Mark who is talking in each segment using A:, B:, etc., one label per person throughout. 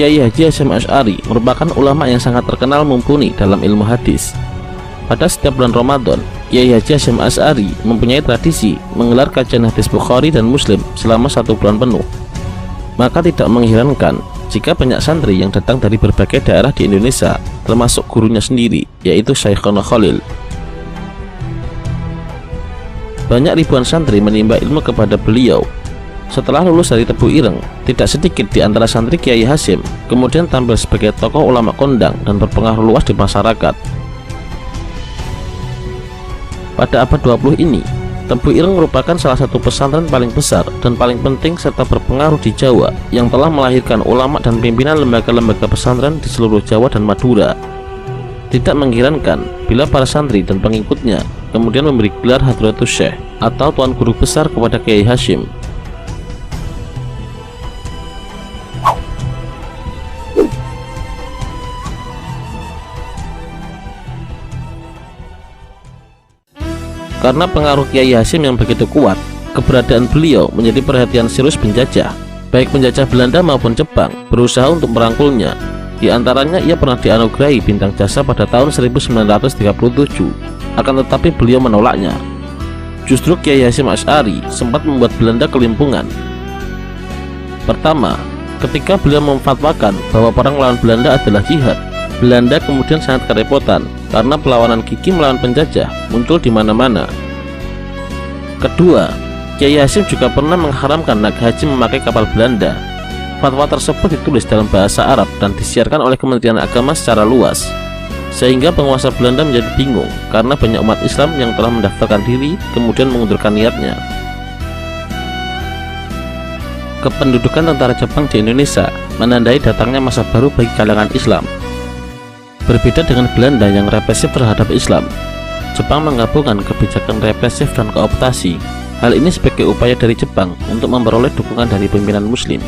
A: Kiai Haji Hasyim Asy'ari merupakan ulama yang sangat terkenal mumpuni dalam ilmu hadis. Pada setiap bulan Ramadan, Kiai Haji Hasyim Asy'ari mempunyai tradisi menggelar kajian hadis Bukhari dan Muslim selama 1 bulan penuh. Maka tidak mengherankan jika banyak santri yang datang dari berbagai daerah di Indonesia, termasuk gurunya sendiri, yaitu Syekhona Khalil. Banyak ribuan santri menimba ilmu kepada beliau. Setelah lulus dari Tebu Ireng, tidak sedikit di antara santri Kiai Hasyim kemudian tampil sebagai tokoh ulama kondang dan berpengaruh luas di masyarakat. Pada abad 20 ini, Tebu Ireng merupakan salah satu pesantren paling besar dan paling penting serta berpengaruh di Jawa yang telah melahirkan ulama dan pimpinan lembaga-lembaga pesantren di seluruh Jawa dan Madura. Tidak mengherankan bila para santri dan pengikutnya kemudian memberi gelar Hadratus Syekh atau Tuan Guru Besar kepada Kiai Hasyim. Karena pengaruh Kiai Hasyim yang begitu kuat, keberadaan beliau menjadi perhatian serius penjajah. Baik penjajah Belanda maupun Jepang berusaha untuk merangkulnya. Di antaranya ia pernah dianugerahi bintang jasa pada tahun 1937, akan tetapi beliau menolaknya. Justru Kiai Hasyim Asy'ari sempat membuat Belanda kelimpungan. Pertama, ketika beliau memfatwakan bahwa perang melawan Belanda adalah jihad, Belanda kemudian sangat kerepotan karena perlawanan gigih melawan penjajah muncul di mana-mana. Kedua, Kiai Hasyim juga pernah mengharamkan naik haji memakai kapal Belanda. Fatwa tersebut ditulis dalam bahasa Arab dan disiarkan oleh Kementerian Agama secara luas, sehingga penguasa Belanda menjadi bingung karena banyak umat Islam yang telah mendaftarkan diri kemudian mengundurkan niatnya. Kependudukan tentara Jepang di Indonesia menandai datangnya masa baru bagi kalangan Islam. Berbeda dengan Belanda yang represif terhadap Islam, Jepang menggabungkan kebijakan represif dan kooptasi. Hal ini sebagai upaya dari Jepang untuk memperoleh dukungan dari pimpinan Muslim.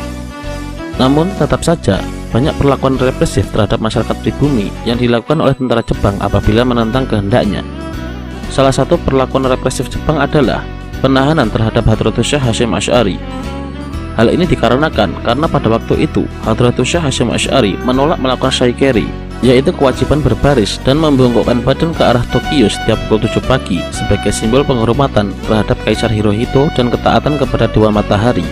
A: Namun tetap saja banyak perlakuan represif terhadap masyarakat pribumi yang dilakukan oleh tentara Jepang apabila menentang kehendaknya. Salah satu perlakuan represif Jepang adalah penahanan terhadap Hadratus Syekh Hasyim Asy'ari. Hal ini dikarenakan karena pada waktu itu Hadratus Syekh Hasyim Asy'ari menolak melakukan Shaikeri, yaitu kewajiban berbaris dan membongkokkan badan ke arah Tokyo setiap pukul 7 pagi sebagai simbol penghormatan terhadap Kaisar Hirohito dan ketaatan kepada Dewa Matahari.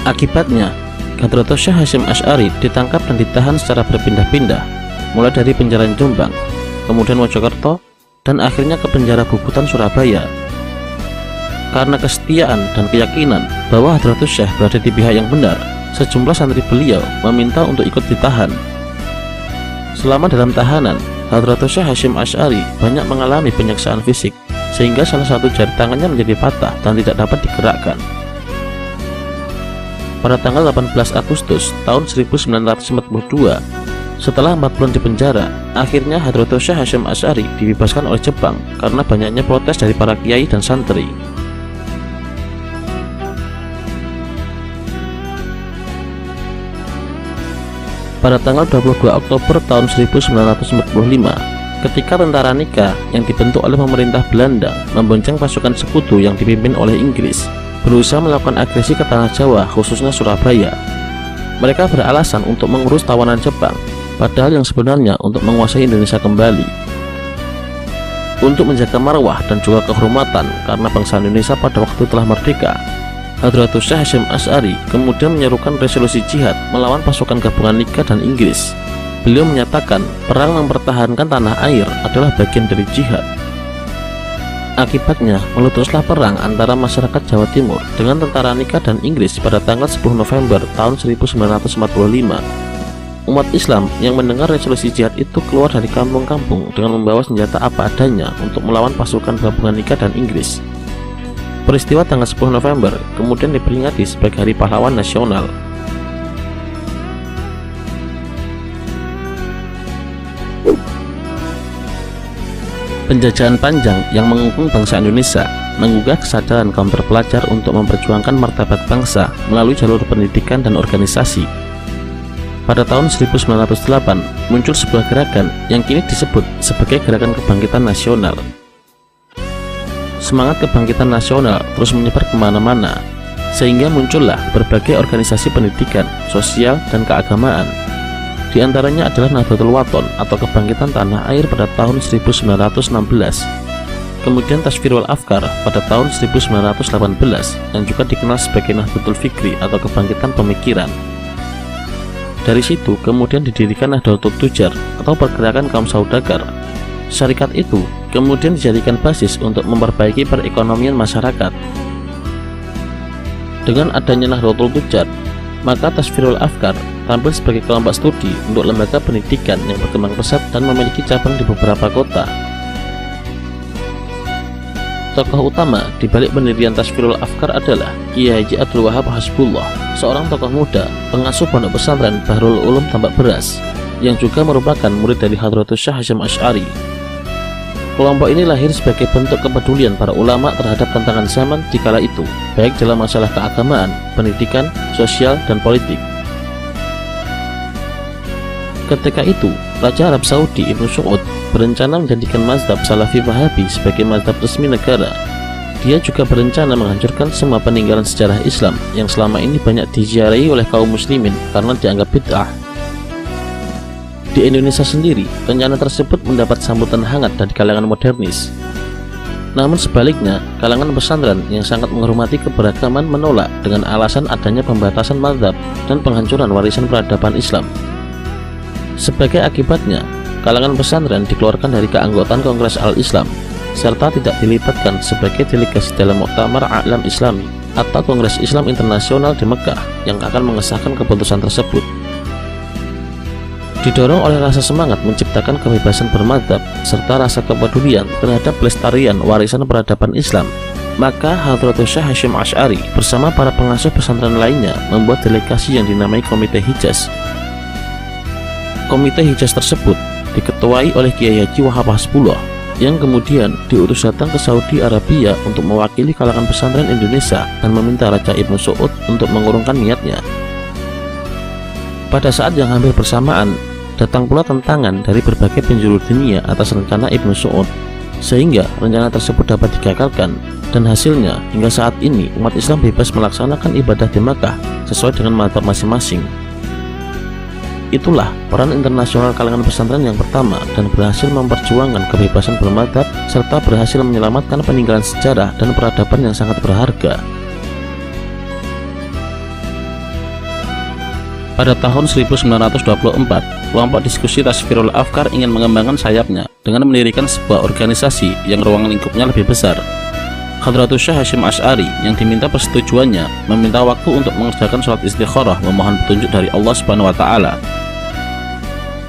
A: Akibatnya, Hadratus Syekh Hasyim Asy'ari ditangkap dan ditahan secara berpindah-pindah, mulai dari penjara Jombang, kemudian Mojokerto, dan akhirnya ke penjara Bubutan Surabaya. Karena kesetiaan dan keyakinan bahwa Hadratus Syekh berada di pihak yang benar, sejumlah santri beliau meminta untuk ikut ditahan. Selama dalam tahanan, Hadratus Syekh Hasyim Asy'ari banyak mengalami penyiksaan fisik, sehingga salah satu jari tangannya menjadi patah dan tidak dapat digerakkan. Pada tanggal 18 Agustus tahun 1942, setelah 4 bulan di penjara, akhirnya Hadratus Syekh Hasyim Asy'ari dibebaskan oleh Jepang karena banyaknya protes dari para kiai dan santri. Pada tanggal 22 Oktober tahun 1945, ketika tentara Nika yang dibentuk oleh pemerintah Belanda membonceng pasukan sekutu yang dipimpin oleh Inggris berusaha melakukan agresi ke tanah Jawa, khususnya Surabaya. Mereka beralasan untuk mengurus tawanan Jepang, padahal yang sebenarnya untuk menguasai Indonesia kembali. Untuk menjaga marwah dan juga kehormatan karena bangsa Indonesia pada waktu telah merdeka, Hadratus Syekh Hasyim Asy'ari kemudian menyerukan resolusi jihad melawan pasukan gabungan Nika dan Inggris. Beliau menyatakan perang mempertahankan tanah air adalah bagian dari jihad. Akibatnya meletuslah perang antara masyarakat Jawa Timur dengan tentara Nika dan Inggris pada tanggal 10 November tahun 1945. Umat Islam yang mendengar resolusi jihad itu keluar dari kampung-kampung dengan membawa senjata apa adanya untuk melawan pasukan gabungan Nika dan Inggris. Peristiwa tanggal 10 November kemudian diperingati sebagai Hari Pahlawan Nasional. Penjajahan panjang yang mengungkung bangsa Indonesia menggugah kesadaran kaum terpelajar untuk memperjuangkan martabat bangsa melalui jalur pendidikan dan organisasi. Pada tahun 1908 muncul sebuah gerakan yang kini disebut sebagai Gerakan Kebangkitan Nasional. Semangat kebangkitan nasional terus menyebar kemana-mana. sehingga muncullah berbagai organisasi pendidikan, sosial, dan keagamaan. Di antaranya adalah Nahdlatul Wathon atau Kebangkitan Tanah Air pada tahun 1916, kemudian Tasfirul Afkar pada tahun 1918 yang juga dikenal sebagai Nahdlatul Fikri atau Kebangkitan Pemikiran. Dari situ kemudian didirikan Nahdlatul Tujar atau Pergerakan Kaum Saudagar. Syarikat itu kemudian dijadikan basis untuk memperbaiki perekonomian masyarakat. Dengan adanya Nahdlatul Tujar, maka Tasfirul Afkar tampil sebagai kelompok studi untuk lembaga pendidikan yang berkembang pesat dan memiliki cabang di beberapa kota. Tokoh utama di balik pendirian Tasfirul Afkar adalah Kiai Haji Abdul Wahab Hasbullah, seorang tokoh muda pengasuh pondok pesantren Bahrul Ulum Tambak Beras, yang juga merupakan murid dari Hadratus Syekh Hasyim Asy'ari. Kelompok ini lahir sebagai bentuk kepedulian para ulama terhadap tantangan zaman di kala itu, baik dalam masalah keagamaan, pendidikan, sosial, dan politik. Ketika itu, Raja Arab Saudi Ibnu Saud berencana menjadikan mazhab Salafi Wahabi sebagai mazhab resmi negara. Dia juga berencana menghancurkan semua peninggalan sejarah Islam yang selama ini banyak diziarahi oleh kaum muslimin karena dianggap bid'ah. Di Indonesia sendiri, rencana tersebut mendapat sambutan hangat dari kalangan modernis. Namun sebaliknya, kalangan pesantren yang sangat menghormati keberagaman menolak dengan alasan adanya pembatasan mazhab dan penghancuran warisan peradaban Islam. Sebagai akibatnya, kalangan pesantren dikeluarkan dari keanggotaan Kongres Al-Islam serta tidak dilibatkan sebagai delegasi dalam Muktamar A'lam Islami atau Kongres Islam Internasional di Mekah yang akan mengesahkan keputusan tersebut. Didorong oleh rasa semangat menciptakan kebebasan bermadzhab serta rasa kepedulian terhadap pelestarian warisan peradaban Islam, maka Hadratus Syekh Hasyim Asy'ari bersama para pengasuh pesantren lainnya membuat delegasi yang dinamai Komite Hijaz. Komite Hijaz tersebut diketuai oleh Kiai Haji Wahab Hasbullah yang kemudian diutus datang ke Saudi Arabia untuk mewakili kalangan pesantren Indonesia dan meminta Raja Ibnu Saud untuk mengurungkan niatnya. Pada saat yang hampir bersamaan, datang pula tentangan dari berbagai penjuru dunia atas rencana Ibnu Saud, sehingga rencana tersebut dapat digagalkan, dan hasilnya hingga saat ini umat Islam bebas melaksanakan ibadah di Makkah sesuai dengan mazhab masing-masing. Itulah peran internasional kalangan pesantren yang pertama dan berhasil memperjuangkan kebebasan bermadzhab serta berhasil menyelamatkan peninggalan sejarah dan peradaban yang sangat berharga. Pada tahun 1924, kelompok diskusi Tasfirul Afkar ingin mengembangkan sayapnya dengan mendirikan sebuah organisasi yang ruang lingkupnya lebih besar. Hadratus Syekh Hasyim Asy'ari yang diminta persetujuannya meminta waktu untuk mengerjakan sholat istikharah memohon petunjuk dari Allah Subhanahu wa Ta'ala.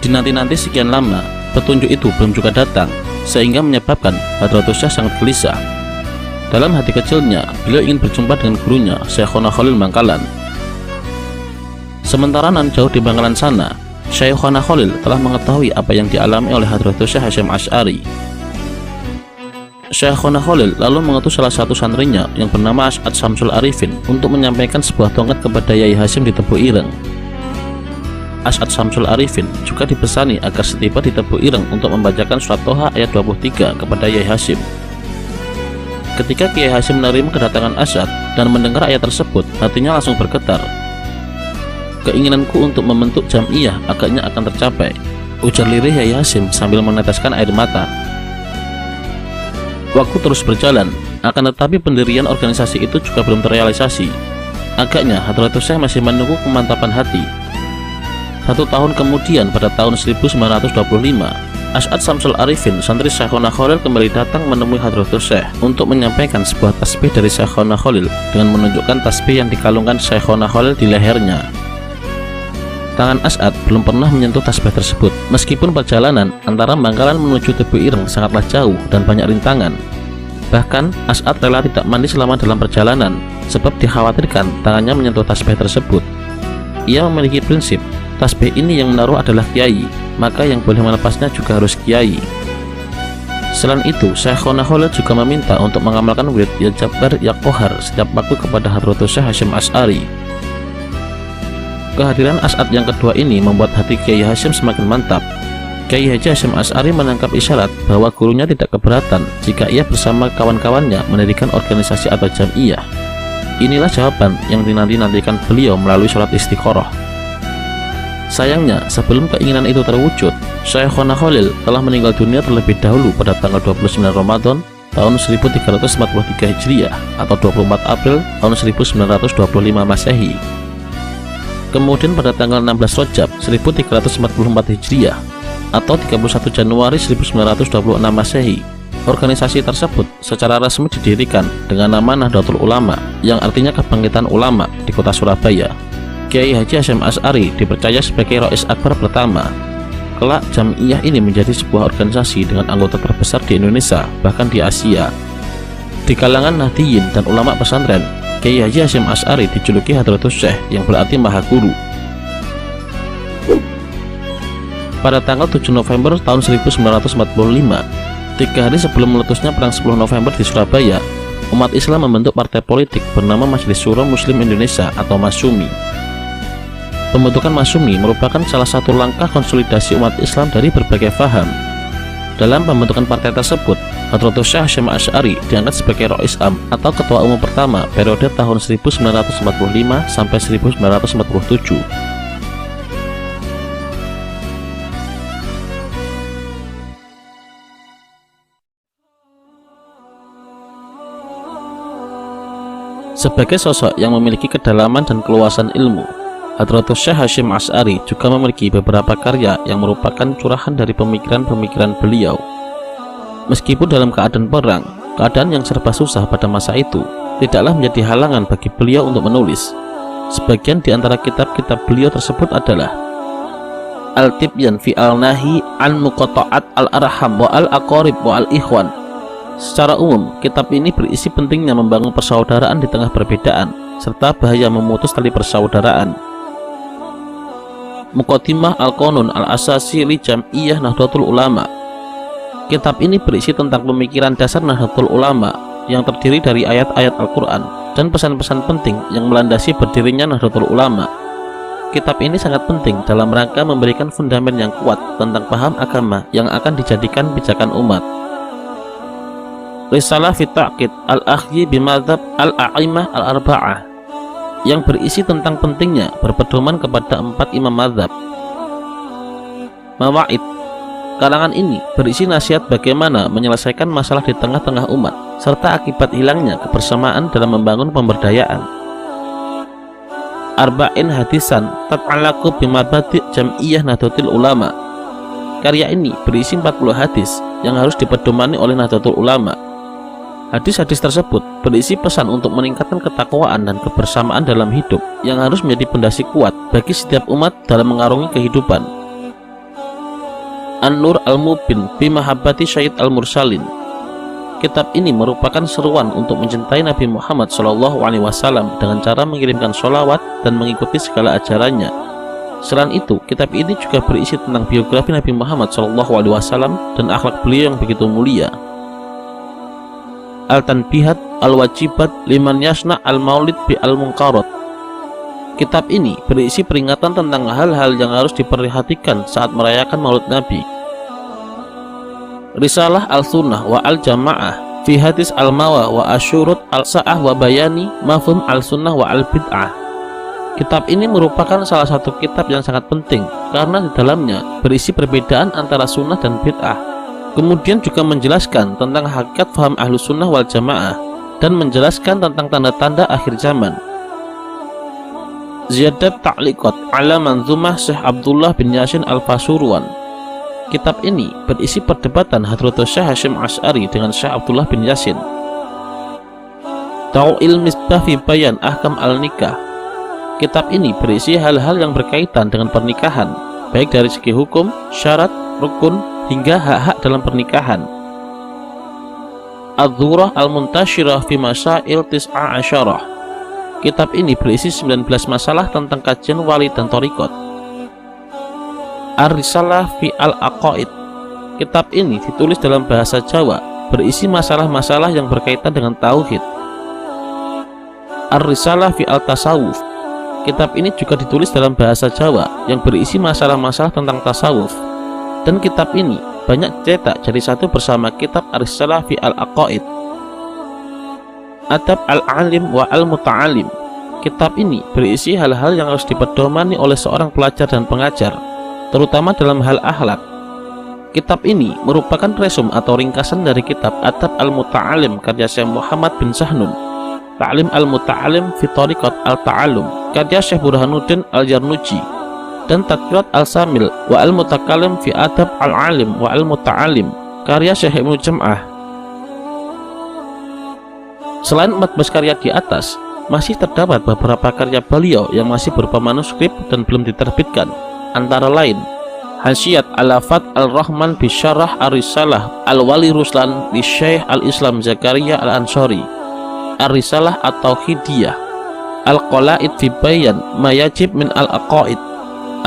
A: Dinanti-nanti sekian lama, petunjuk itu belum juga datang, sehingga menyebabkan Hadratus Syekh sangat gelisah. Dalam hati kecilnya, beliau ingin berjumpa dengan gurunya, Syekhona Khalil Bangkalan. Sementara nan jauh di Bangkalan sana, Syekhona Khalil telah mengetahui apa yang dialami oleh Hadratus Syekh Hasyim Asy'ari. Syekhona Khalil lalu mengutus salah satu santrinya yang bernama As'ad Syamsul Arifin untuk menyampaikan sebuah tongkat kepada Yai Hasyim di Tebu Ireng. As'ad Syamsul Arifin juga dipesani agar setiba di Tebu Ireng untuk membacakan surat Toha ayat 23 kepada Yai Hasyim. Ketika Kiai Hasyim menerima kedatangan As'ad dan mendengar ayat tersebut, hatinya langsung bergetar. Keinginanku untuk membentuk jam'iyah agaknya akan tercapai, ujar lirih Yai Hasyim sambil meneteskan air mata. Waktu terus berjalan, akan tetapi pendirian organisasi itu juga belum terrealisasi. Agaknya Hadratus Syekh masih menunggu kemantapan hati. 1 tahun kemudian, pada tahun 1925, As'ad Syamsul Arifin, santri Syekhona Khalil, kembali datang menemui Hadratus Syekh untuk menyampaikan sebuah tasbih dari Syekhona Khalil dengan menunjukkan tasbih yang dikalungkan Syekhona Khalil di lehernya. Tangan As'ad belum pernah menyentuh tasbih tersebut, meskipun perjalanan antara Bangkalan menuju Tebu Ireng sangatlah jauh dan banyak rintangan. Bahkan As'ad rela tidak mandi selama dalam perjalanan, sebab dikhawatirkan tangannya menyentuh tasbih tersebut. Ia memiliki prinsip, tasbih ini yang menaruh adalah kiai, maka yang boleh melepasnya juga harus kiai. Selain itu, Syekhona Khalil juga meminta untuk mengamalkan wirid Ya Jabbar Ya Qahar setiap waktu kepada Hadratus Syekh Hasyim Asy'ari. Kehadiran As'ad yang kedua ini membuat hati Kiai Hasyim semakin mantap. Kiai Haji Hasyim Asy'ari menangkap isyarat bahwa gurunya tidak keberatan jika ia bersama kawan-kawannya mendirikan organisasi atau jam'iyah. Inilah jawaban yang dinanti-nantikan beliau melalui sholat istikharah. Sayangnya, sebelum keinginan itu terwujud, Syekhona Khalil telah meninggal dunia terlebih dahulu pada tanggal 29 Ramadan tahun 1343 Hijriah atau 24 April tahun 1925 Masehi. Kemudian pada tanggal 16 Rajab 1344 Hijriah atau 31 Januari 1926 Masehi, organisasi tersebut secara resmi didirikan dengan nama Nahdlatul Ulama, yang artinya kebangkitan ulama, di kota Surabaya. Kiai Haji Hasyim Asy'ari dipercaya sebagai Rais Akbar pertama. Kelak Jam'iyah ini menjadi sebuah organisasi dengan anggota terbesar di Indonesia, bahkan di Asia. Di kalangan Nahdiyin dan ulama pesantren, Kiai Haji Hasyim Asy'ari dijuluki Hadratus Syekh, yang berarti Maha Guru. Pada tanggal 7 November tahun 1945, 3 hari sebelum meletusnya Perang 10 November di Surabaya, umat Islam membentuk partai politik bernama Majelis Syuro Muslim Indonesia atau Masyumi. Pembentukan Masyumi merupakan salah satu langkah konsolidasi umat Islam dari berbagai faham. Dalam pembentukan partai tersebut, Hadratus Syekh Hasyim Asy'ari diangkat sebagai Rais Am atau Ketua Umum pertama periode tahun 1945 sampai 1947. Sebagai sosok yang memiliki kedalaman dan keluasan ilmu, Hadratus Syekh Hasyim Asy'ari juga memiliki beberapa karya yang merupakan curahan dari pemikiran-pemikiran beliau. Meskipun dalam keadaan perang, keadaan yang serba susah pada masa itu tidaklah menjadi halangan bagi beliau untuk menulis. Sebagian di antara kitab-kitab beliau tersebut adalah Al-Tibyan fi al-Nahi an Muqatta'at al-Arham wa al-Aqarib wa al-Ikhwan. Secara umum, kitab ini berisi pentingnya membangun persaudaraan di tengah perbedaan, serta bahaya memutus tali persaudaraan. Muqaddimah Al-Qanun Al-Asasi li Jam'iyah Nahdlatul Ulama. Kitab ini berisi tentang pemikiran dasar Nahdlatul Ulama yang terdiri dari ayat-ayat Al-Quran dan pesan-pesan penting yang melandasi berdirinya Nahdlatul Ulama. Kitab ini sangat penting dalam rangka memberikan fundament yang kuat tentang paham agama yang akan dijadikan pijakan umat. Risalah fi Ta'qid Al-Akhyi Bimadzhab Al-A'imah Al-Arba'ah, yang berisi tentang pentingnya berpedoman kepada 4 imam mazhab. Mawa'id, karangan ini berisi nasihat bagaimana menyelesaikan masalah di tengah-tengah umat, serta akibat hilangnya kebersamaan dalam membangun pemberdayaan. Arba'in hadisan tat'allaqu bimabadi' Jam'iyah Nahdlatul Ulama. Karya ini berisi 40 hadis yang harus dipedomani oleh Nahdlatul Ulama. Hadis-hadis tersebut berisi pesan untuk meningkatkan ketakwaan dan kebersamaan dalam hidup yang harus menjadi pondasi kuat bagi setiap umat dalam mengarungi kehidupan. An-Nur Al-Mubin fi Mahabbati Syahid Al-Mursalin. Kitab ini merupakan seruan untuk mencintai Nabi Muhammad SAW dengan cara mengirimkan sholawat dan mengikuti segala ajarannya. Selain itu, kitab ini juga berisi tentang biografi Nabi Muhammad SAW dan akhlak beliau yang begitu mulia. Al-Tanbihat Al-Wajibat Liman Yasna Al-Maulid Bi Al-Munkarat. Kitab ini berisi peringatan tentang hal-hal yang harus diperhatikan saat merayakan Maulid Nabi. Risalah Al-Sunnah wa Al-Jamaah Fi Hadis Al-Mawa wa Asyurut Al-Sa'ah wa Bayani Mafhum Al-Sunnah wa Al-Bid'ah. Kitab ini merupakan salah satu kitab yang sangat penting karena di dalamnya berisi perbedaan antara sunnah dan bid'ah. Kemudian juga menjelaskan tentang hakikat faham Ahlus Sunnah wal Jamaah dan menjelaskan tentang tanda-tanda akhir zaman. Ziyadat Ta'liqat ala Manzumah Syekh Abdullah bin Yasin Al-Pasuruan. Kitab ini berisi perdebatan Hadratus Syekh Hasyim Asy'ari dengan Syekh Abdullah bin Yasin. Tau'il Misbah fi Bayan Ahkam Al-Nikah. Kitab ini berisi hal-hal yang berkaitan dengan pernikahan, baik dari segi hukum, syarat, rukun, hingga hak-hak dalam pernikahan. Adz-Dzurah Al-Muntashirah fi Masail Tis'a Asyarah. Kitab ini berisi 19 masalah tentang kajian wali dan thariqat. Ar-Risalah fi Al-Aqaid. Kitab ini ditulis dalam bahasa Jawa, berisi masalah-masalah yang berkaitan dengan tauhid. Ar-Risalah fi Al-Tasawuf. Kitab ini juga ditulis dalam bahasa Jawa yang berisi masalah-masalah tentang tasawuf. Dan kitab ini banyak dicetak jadi satu bersama kitab Ar-Risalah fi Al-Aqaid. Adab al-alim wa al-muta'alim. Kitab ini berisi hal-hal yang harus dipedomani oleh seorang pelajar dan pengajar, terutama dalam hal akhlak. Kitab ini merupakan resum atau ringkasan dari kitab Adab al-Muta'alim karya Syekh Muhammad bin Sahnun, Ta'lim al-Muta'alim fi Thariqat al-Ta'allum karya Syekh Burhanuddin al-Yarnuji, dan Tadkirat al-Samil wa al-Mutakalim fi Adab al-Alim wa al-Muta'alim karya Syekh Ibnu Jam'ah. Selain 14 karya di atas, masih terdapat beberapa karya beliau yang masih berupa manuskrip dan belum diterbitkan, antara lain Hasyiat Al-Fat Al-Rahman Bisyarah Ar-Risalah Al-Wali Ruslan di Syekh Al-Islam Zakaria Al-Ansari, Ar-Risalah At-Tauhidiyah, Al-Qalaid fi Bayan Mayajib min Al-Aqaid,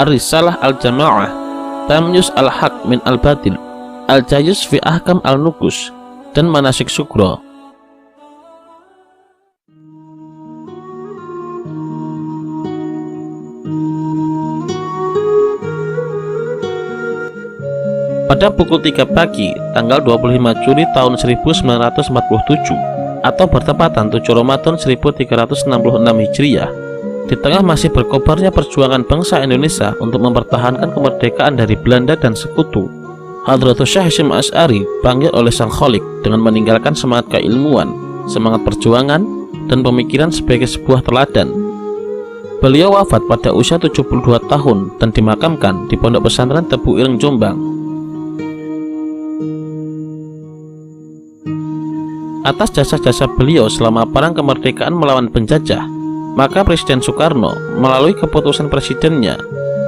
A: Ar-Risalah Al-Jama'ah, Tamyus Al-Haq min Al-Batil, Al-Jayus fi Ahkam Al-Nukus, dan Manasik Sugro. Pada pukul 3 pagi, tanggal 25 Juli tahun 1947, atau bertepatan 7 Ramadan 1366 Hijriah, di tengah masih berkobarnya perjuangan bangsa Indonesia untuk mempertahankan kemerdekaan dari Belanda dan sekutu, Hadratus Syekh Hasyim Asy'ari bangkit oleh Sang Khalik dengan meninggalkan semangat keilmuan, semangat perjuangan, dan pemikiran sebagai sebuah teladan. Beliau wafat pada usia 72 tahun dan dimakamkan di Pondok Pesantren Tebu Ireng, Jombang. Atas jasa-jasa beliau selama perang kemerdekaan melawan penjajah, maka Presiden Soekarno melalui keputusan presidennya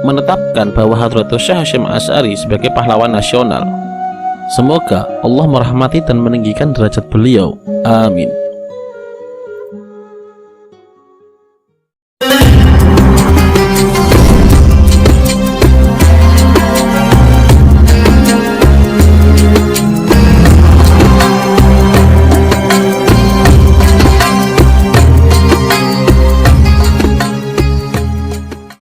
A: menetapkan bahwa Hadratus Syekh Hasyim Asy'ari sebagai pahlawan nasional. Semoga Allah merahmati dan meninggikan derajat beliau. Amin.